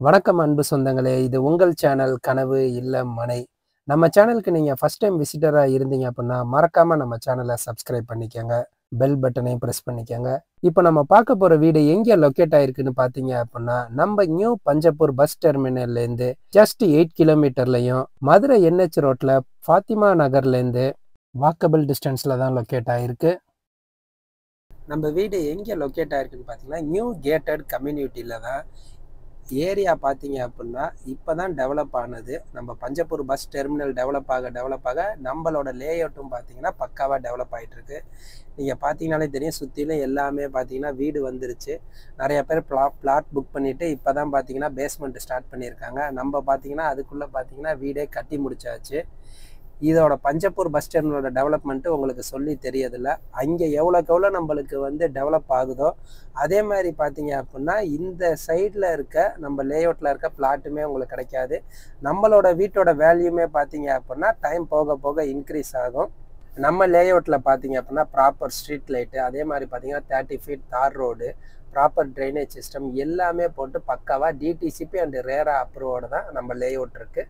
வணக்கம் அன்பு சொந்தங்களே! இது உங்கள் சேனல் கனவு இல்லம் மனை. நம்ம சேனலுக்கு நீங்க ஃபர்ஸ்ட் டைம் விசிட்டரா இருந்தீங்க அப்டின்னா, மறக்காம நம்ம சேனல சப்ஸ்கிரைப் பண்ணிக்கங்க. பெல் பட்டனையும் பிரஸ் பண்ணிக்கங்க. இப்ப நம்ம பார்க்க போற வீடு எங்க லொக்கேட் ஆயிருக்குன்னு பார்த்தீங்க அப்டின்னா, நம்ம நியூ பஞ்சப்பூர் பஸ் டெர்மினல்லேருந்து ஜஸ்ட் 8 கிலோமீட்டர்லயும், மதுரை NH ரோட்ல ஃபாத்திமா நகர்லேருந்து வாக்கபிள் டிஸ்டன்ஸ்ல தான் லொக்கேட் ஆயிருக்கு. நம்ம வீடு எங்க லொக்கேட் ஆயிருக்குன்னு பார்த்தீங்கன்னா, நியூ கேட்டட் கம்யூனிட்டில தான். ஏரியா பார்த்தீங்க அப்புட்னா, இப்ப தான் டெவலப் ஆனது. நம்ம பஞ்சப்பூர் பஸ் டெர்மினல் டெவலப் ஆக நம்மளோட லேஅவுட்டும் பார்த்தீங்கன்னா, பக்காவா டெவலப் ஆயிட்டிருக்கு. நீங்க பார்த்தீங்கனாலே தெரியும், சுத்திலும் எல்லாமே பார்த்தீங்கன்னா வீடு வந்துருச்சு. நெறைய பேர் பிளாட் புக் பண்ணிட்டு இப்ப தான் பார்த்தீங்கன்னா, பேஸ்மெண்ட் ஸ்டார்ட் பண்ணியிருக்காங்க. நம்ம பார்த்தீங்கன்னா, அதுக்குள்ள பார்த்தீங்கன்னா வீடே கட்டி முடிச்சாச்சு. இதோட பஞ்சப்பூர் பஸ் டெர்மினலோட டெவலப்மெண்ட் உங்களுக்கு சொல்லி தெரியதில்ல. அங்கே எவ்வளோக்கு எவ்வளோ நம்மளுக்கு வந்து டெவலப் ஆகுதோ, அதே மாதிரி பார்த்தீங்க அப்புட்னா, இந்த சைடில் இருக்க நம்ம லேஅவுட்டில் இருக்க பிளாட்டுமே உங்களுக்கு கிடைக்காது. நம்மளோட வீட்டோட வேல்யூமே பார்த்தீங்க அப்புட்னா, டைம் போக போக இன்க்ரீஸ் ஆகும். நம்ம லேஅவுட்டில் பார்த்தீங்க அப்புட்னா, ப்ராப்பர் ஸ்ட்ரீட் லைட்டு, அதே மாதிரி பார்த்தீங்கன்னா 30 ஃபீட் தார் ரோடு, ப்ராப்பர் ட்ரைனேஜ் சிஸ்டம் எல்லாமே போட்டு பக்காவா டிடிசிபி அண்ட் ரேரா அப்ரூவோட தான் நம்ம லேஅவுட் இருக்கு.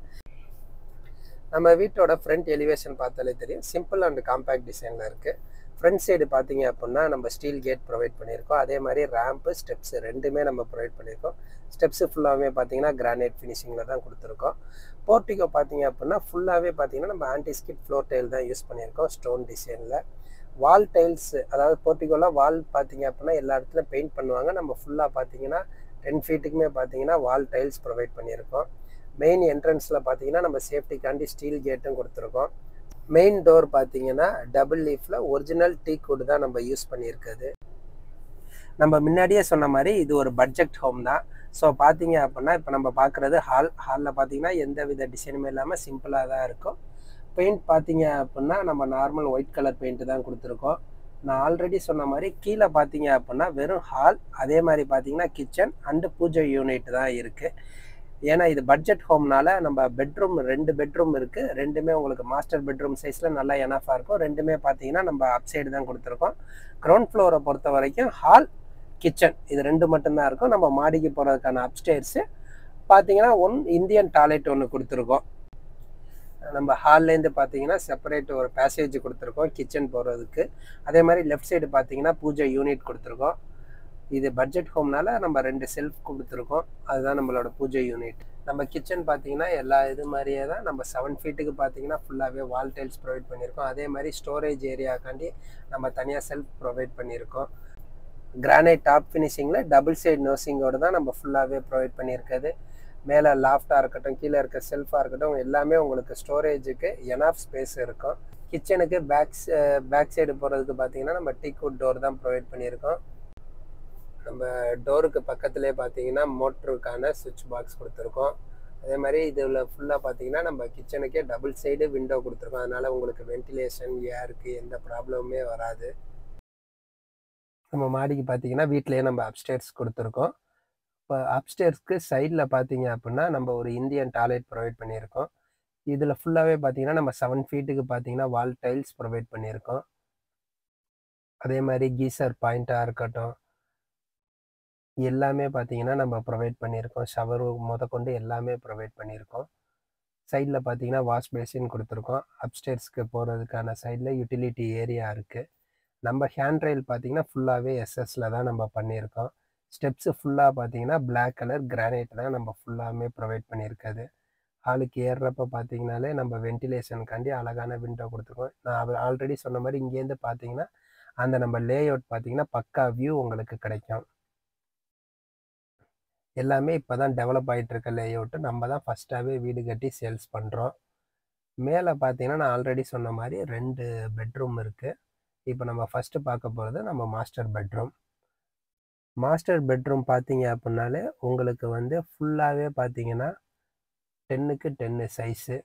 நம்ம வீட்டோட ஃப்ரண்ட் எலிவேஷன் பார்த்தாலே தெரியும், சிம்பிள் அண்ட் காம்பேக்ட் டிசைனில் இருக்குது. ஃப்ரண்ட் சைடு பார்த்தீங்க அப்படின்னா நம்ம ஸ்டீல் கேட் ப்ரொவைட் பண்ணியிருக்கோம். அதே மாதிரி ரேம்ப்பு, ஸ்டெப்ஸ் ரெண்டுமே நம்ம ப்ரொவைட் பண்ணியிருக்கோம். ஸ்டெப்ஸு ஃபுல்லாகவே பார்த்தீங்கன்னா கிரானைட் ஃபினிஷிங்கில் தான் கொடுத்துருக்கோம். போர்ட்டிகோ பார்த்தீங்க அப்படின்னா ஃபுல்லாகவே பார்த்தீங்கன்னா நம்ம ஆன்டிஸ்கிட் ஃப்ளோர் டைல் தான் யூஸ் பண்ணியிருக்கோம், ஸ்டோன் டிசைனில். வால் டைல்ஸ், அதாவது போர்ட்டிகோவில் வால் பார்த்தீங்க அப்படின்னா எல்லா இடத்துலையும் பெயிண்ட் பண்ணுவாங்க. நம்ம ஃபுல்லாக பார்த்தீங்கன்னா 10 ஃபீட்டுக்குமே பார்த்தீங்கன்னா வால் டைல்ஸ் ப்ரொவைட் பண்ணியிருக்கோம். மெயின் என்ட்ரன்ஸில் பார்த்தீங்கன்னா நம்ம சேஃப்டிக்காண்டி ஸ்டீல் கேட்டும் கொடுத்துருக்கோம். மெயின் டோர் பார்த்தீங்கன்னா டபுள் லீஃபில் ஒரிஜினல் டீக்வுட் தான் நம்ம யூஸ் பண்ணியிருக்குது. நம்ம முன்னாடியே சொன்ன மாதிரி இது ஒரு பட்ஜெட் ஹோம் தான். ஸோ பார்த்தீங்க அப்படின்னா இப்போ நம்ம பார்க்குறது ஹாலில் பார்த்தீங்கன்னா எந்த வித டிசைனுமே இல்லாமல் சிம்பிளாக தான் இருக்கும். பெயிண்ட் பார்த்தீங்க அப்படின்னா நம்ம நார்மல் ஒயிட் கலர் பெயிண்ட்டு தான் கொடுத்துருக்கோம். நான் ஆல்ரெடி சொன்ன மாதிரி கீழே பார்த்தீங்க அப்படின்னா வெறும் ஹால், அதே மாதிரி பார்த்தீங்கன்னா கிச்சன் அண்டு பூஜை யூனிட் தான் இருக்குது. ஏன்னா இது பட்ஜெட் ஹோம்னால நம்ம பெட்ரூம் 2 பெட்ரூம் இருக்குது. ரெண்டுமே உங்களுக்கு மாஸ்டர் பெட்ரூம் சைஸில் நல்லா எனஃபாக இருக்கும். ரெண்டுமே பார்த்தீங்கன்னா நம்ம அப் சைடு தான் கொடுத்துருக்கோம். கிரவுண்ட் ஃப்ளோரை பொறுத்த வரைக்கும் ஹால், கிச்சன் இது 2 மட்டும்தான் இருக்கும். நம்ம மாடிக்கு போகிறதுக்கான அப்ஸ்டேர்ஸு பார்த்தீங்கன்னா இந்தியன் டாய்லெட் ஒன்று கொடுத்துருக்கோம். நம்ம ஹால்லேருந்து பார்த்தீங்கன்னா செப்பரேட் ஒரு பேசேஜ் கொடுத்துருக்கோம் கிச்சன் போகிறதுக்கு. அதே மாதிரி லெஃப்ட் சைடு பார்த்தீங்கன்னா பூஜை யூனிட் கொடுத்துருக்கோம். இது பட்ஜெட் ஹோம்னால நம்ம 2 செல்ஃப் கொடுத்துருக்கோம். அதுதான் நம்மளோட பூஜை யூனிட். நம்ம கிச்சன் பார்த்தீங்கன்னா எல்லா இது மாதிரியே தான். நம்ம 7 ஃபீட்டுக்கு பார்த்தீங்கன்னா ஃபுல்லாகவே வால் டைல்ஸ் ப்ரொவைட் பண்ணியிருக்கோம். அதே மாதிரி ஸ்டோரேஜ் ஏரியாக்காண்டி நம்ம தனியாக செல்ஃப் ப்ரொவைட் பண்ணியிருக்கோம். கிரானைட் டாப் ஃபினிஷிங்கில் டபுள் சைடு நோசிங்கோடு தான் நம்ம ஃபுல்லாகவே ப்ரொவைட் பண்ணியிருக்குது. மேலே லாஃப்டாக இருக்கட்டும், கீழே இருக்க செல்ஃபாக இருக்கட்டும், எல்லாமே உங்களுக்கு ஸ்டோரேஜுக்கு எனஃப் ஸ்பேஸ் இருக்கும். கிச்சனுக்கு பேக் சைடு போகிறதுக்கு பார்த்தீங்கன்னா நம்ம டீக்வுட் டோர் தான் ப்ரொவைட் பண்ணியிருக்கோம். நம்ம டோருக்கு பக்கத்துலேயே பார்த்தீங்கன்னா மோட்டருக்கான சுவிட்ச் பாக்ஸ் கொடுத்துருக்கோம். அதே மாதிரி இதில் ஃபுல்லாக பார்த்தீங்கன்னா நம்ம கிச்சனுக்கே டபுள் சைடு விண்டோ கொடுத்துருக்கோம். அதனால் உங்களுக்கு வென்டிலேஷன், ஏருக்கு எந்த ப்ராப்ளமுமே வராது. நம்ம மாடிக்கு பார்த்தீங்கன்னா வீட்டிலேயே நம்ம அப்ஸ்டேர்ஸ் கொடுத்துருக்கோம். இப்போ அப்ஸ்டேர்ஸ்க்கு சைடில் பார்த்தீங்க அப்படின்னா நம்ம ஒரு இந்தியன் டாய்லெட் ப்ரொவைட் பண்ணியிருக்கோம். இதில் ஃபுல்லாகவே பார்த்தீங்கன்னா நம்ம 7 ஃபீட்டுக்கு பார்த்தீங்கன்னா வால் டைல்ஸ் ப்ரொவைட் பண்ணியிருக்கோம். அதே மாதிரி கீசர் பாயிண்ட்டாக இருக்கட்டும், எல்லாமே பார்த்தீங்கன்னா நம்ம ப்ரொவைட் பண்ணியிருக்கோம். ஷவர் முதற்கொண்டு எல்லாமே ப்ரொவைட் பண்ணியிருக்கோம். சைடில் பார்த்தீங்கன்னா வாஷ் பேசின் கொடுத்துருக்கோம். அப்ஸ்டேர்ஸ்க்கு போகிறதுக்கான சைடில் யூட்டிலிட்டி ஏரியா இருக்குது. நம்ம ஹேண்ட் ரெயில் பார்த்தீங்கன்னா ஃபுல்லாகவே எஸ்எஸ்ல தான் நம்ம பண்ணியிருக்கோம். ஸ்டெப்ஸு ஃபுல்லாக பார்த்தீங்கன்னா பிளாக் கலர் கிரானைட் தான் நம்ம ஃபுல்லாமே ப்ரொவைட் பண்ணியிருக்காது. ஹாலுக்கு ஏறுறப்ப பார்த்தீங்கனாலே நம்ம வென்டிலேஷனுக்காண்டி அழகான விண்டோ கொடுத்துருக்கோம். நான் ஆல்ரெடி சொன்ன மாதிரி இங்கேருந்து பார்த்தீங்கன்னா அந்த நம்ம லேஅவுட் பார்த்தீங்கன்னா பக்கா வியூ உங்களுக்கு கிடைக்கும். எல்லாமே இப்போ தான் டெவலப் ஆகிட்டு இருக்க லேஅவுட்டு. நம்ம தான் ஃபஸ்ட்டாகவே வீடு கட்டி சேல்ஸ் பண்ணுறோம். மேலே பார்த்தீங்கன்னா நான் ஆல்ரெடி சொன்ன மாதிரி 2 பெட்ரூம் இருக்குது. இப்போ நம்ம ஃபஸ்ட்டு பார்க்க போகிறது நம்ம மாஸ்டர் பெட்ரூம். மாஸ்டர் பெட்ரூம் பார்த்தீங்க அப்படின்னாலே உங்களுக்கு வந்து ஃபுல்லாகவே பார்த்தீங்கன்னா 10க்கு 10 சைஸு.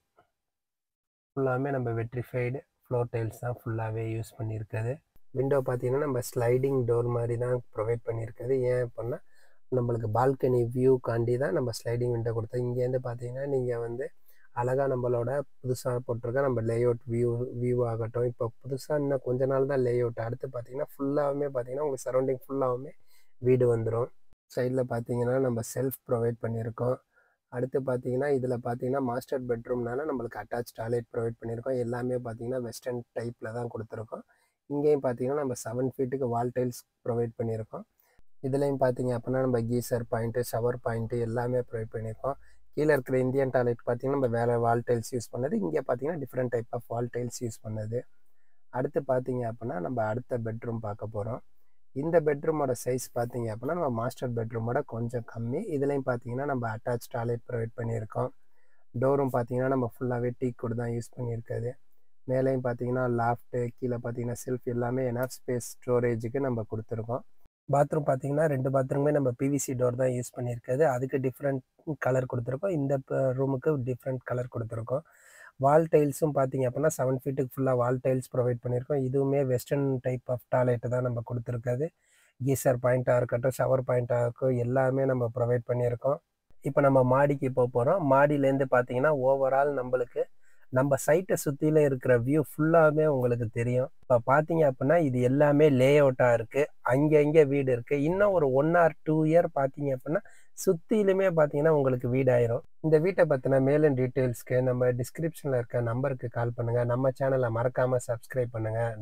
ஃபுல்லாமே நம்ம வெட்ரிஃபைடு ஃப்ளோர் டைல்ஸ் தான் ஃபுல்லாகவே யூஸ் பண்ணியிருக்குது. விண்டோ பார்த்தீங்கன்னா நம்ம ஸ்லைடிங் டோர் மாதிரி தான் ப்ரொவைட் பண்ணியிருக்குது. ஏன் அப்படின்னா நம்மளுக்கு பால்கனி வியூக்காண்டி தான் நம்ம ஸ்லைடிங் விண்டோ கொடுத்தோம். இங்கேருந்து பார்த்தீங்கன்னா நீங்கள் வந்து அழகாக நம்மளோட புதுசாக போட்டிருக்க நம்ம லேஅவுட் வியூ ஆகட்டும். இப்போ புதுசாக இன்னும் கொஞ்ச நாள் தான் லேஅவுட். அடுத்து பார்த்தீங்கன்னா ஃபுல்லாகவுமே பார்த்தீங்கன்னா உங்களுக்கு சரௌண்டிங் ஃபுல்லாகவுமே வீடு வந்துடும். சைடில் பார்த்தீங்கன்னா நம்ம செல்ஃப் ப்ரொவைட் பண்ணியிருக்கோம். அடுத்து பார்த்தீங்கன்னா இதில் பார்த்தீங்கன்னா மாஸ்டர் பெட்ரூம்னால நம்மளுக்கு அட்டாச் டாய்லெட் ப்ரொவைட் பண்ணியிருக்கோம். எல்லாமே பார்த்தீங்கன்னா வெஸ்டர்ன் டைப்பில் தான் கொடுத்துருக்கோம். இங்கேயும் பார்த்தீங்கன்னா நம்ம 7 ஃபீட்டுக்கு வால் டைல்ஸ் ப்ரொவைட் பண்ணியிருக்கோம். இதுலேயும் பார்த்தீங்க அப்படின்னா நம்ம கீசர் பாயிண்ட்டு, ஷவர் பாயிண்ட்டு எல்லாமே ப்ரொவைட் பண்ணியிருக்கோம். கீழே இருக்கிற இந்தியன் டாய்லெட் பார்த்தீங்கன்னா நம்ம வேறு வால் டைல்ஸ் யூஸ் பண்ணது. இங்கே பார்த்தீங்கன்னா different type of wall tiles use பண்ணது. அடுத்து பார்த்தீங்க அப்படின்னா நம்ம அடுத்த பெட்ரூம் பார்க்க போகிறோம். இந்த பெட்ரூமோட சைஸ் பார்த்தீங்க அப்படின்னா நம்ம மாஸ்டர் பெட்ரூமோட கொஞ்சம் கம்மி. இதுலேயும் பார்த்தீங்கன்னா நம்ம அட்டாச் டாய்லெட் ப்ரொவைட் பண்ணியிருக்கோம். டோரும் பார்த்தீங்கன்னா நம்ம ஃபுல்லாகவே டீக் வுட் தான் யூஸ் பண்ணியிருக்குது. மேலேயும் பார்த்தீங்கன்னா லாஃப்ட்டு, கீழே பார்த்தீங்கன்னா செல்ஃப் எல்லாமே எனாஃப் ஸ்பேஸ் ஸ்டோரேஜுக்கு நம்ம கொடுத்துருக்கோம். பாத்ரூம் பார்த்தீங்கன்னா 2 பாத்ரூமே நம்ம பிவிசி டோர் தான் யூஸ் பண்ணியிருக்குது. அதுக்கு டிஃப்ரெண்ட் கலர் கொடுத்துருக்கோம். இந்த ரூமுக்கு டிஃப்ரெண்ட் கலர் கொடுத்துருக்கோம். வால் டைல்ஸும் பார்த்தீங்க அப்படின்னா 7 ஃபீட்டுக்கு ஃபுல்லாக வால் டைல்ஸ் ப்ரொவைட் பண்ணியிருக்கோம். இதுவுமே வெஸ்டர்ன் டைப் ஆஃப் டாய்லெட்டு தான் நம்ம கொடுத்துருக்குது. கீசர் பாயிண்ட்டாக இருக்கட்டும், ஷவர் பாயிண்ட்டாக இருக்கும், எல்லாமே நம்ம ப்ரொவைட் பண்ணியிருக்கோம். இப்போ நம்ம மாடிக்கு போகிறோம். மாடியிலேருந்து பார்த்தீங்கன்னா ஓவரால் நம்மளுக்கு நம்ம சைட்டை சுற்றில இருக்கிற வியூ ஃபுல்லாகவே உங்களுக்கு தெரியும். இப்போ பார்த்தீங்க அப்படின்னா இது எல்லாமே லே அவுட்டாக இருக்குது. அங்கே வீடு இருக்குது. இன்னும் ஒரு 1 ஆர் 2 இயர் பார்த்தீங்க அப்படின்னா சுற்றிலுமே பார்த்தீங்கன்னா உங்களுக்கு வீடாயிரும். இந்த வீட்டை பற்றின மேலும் டீட்டெயில்ஸ்க்கு நம்ம டிஸ்கிரிப்ஷனில் இருக்க நம்பருக்கு கால் பண்ணுங்கள். நம்ம சேனலை மறக்காமல் சப்ஸ்கிரைப் பண்ணுங்கள்.